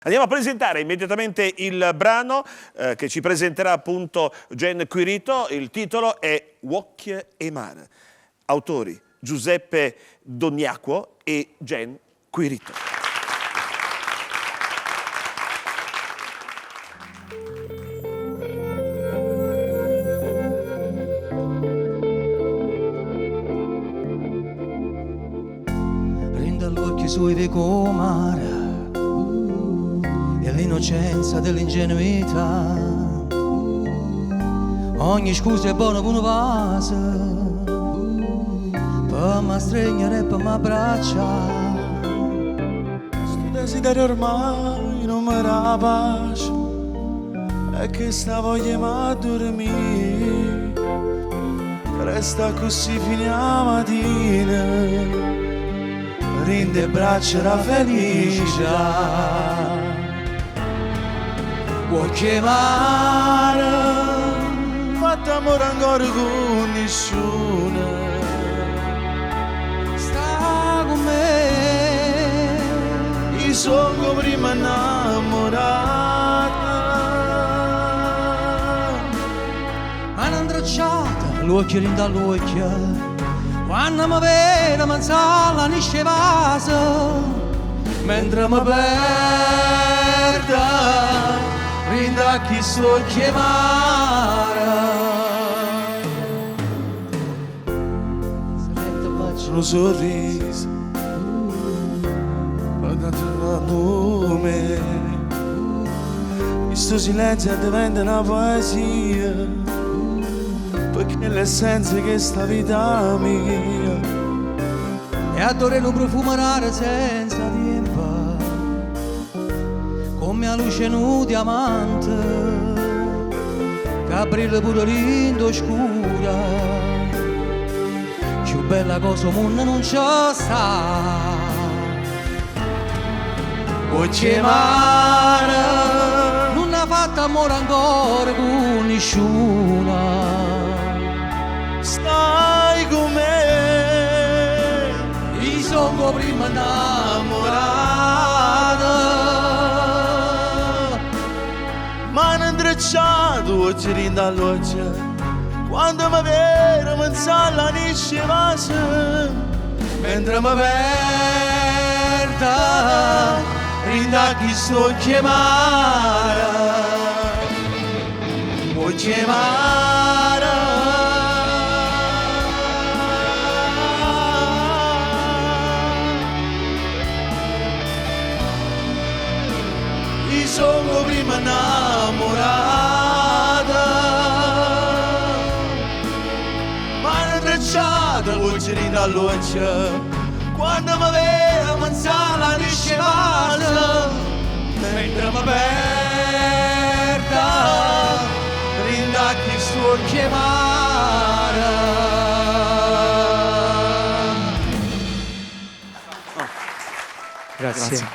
Andiamo a presentare immediatamente il brano che ci presenterà appunto Gen Quirito. Il titolo è Wocchie e Mare. Autori Giuseppe Doniacquo e Gen Quirito. Rinda l'occhio sui veco mare e l'innocenza dell'ingenuità. Ogni scusa è buona per una vase, per mi stringere e per mi abbracciare. Sto desiderio ormai non mi dà pace, è che sta voglia mi dormire. Resta così fino a mattina, rinde braccia la felicità. Vuoi chiamare? Fatto amore ancora con nessuno. Sta con me. Io sono prima innamorata. Mano intracciata, l'occhio rinda l'occhio. Quando mi vede manzala nisce vaso, mentre mi perda, rinda chi so chiamare. Un sorriso, guardate il nome. Questo silenzio diventa una poesia, perché è l'essenza che sta vita mia. E adoro lo profumerare senza tempo, come a luce nu diamante, che brilla pure rindo scura. Più bella cosa al mondo non c'è sta. Vuoi chiamare? Non ha fatto amore ancora con nessuna. Stai con me. Io sono prima innamorata. Mano intrecciato, oggi rinda all'occhio. Quando mi vede manzala nisce vaso, mentre mi perda, rinda chi sto chiamare. Vuoi chiamare? Io sono prima innamorata. Oggi rinda all'occhio. Quando mi vede manzala nisce vaso, mentre mi perda, rinda chi sto chiamare. Grazie.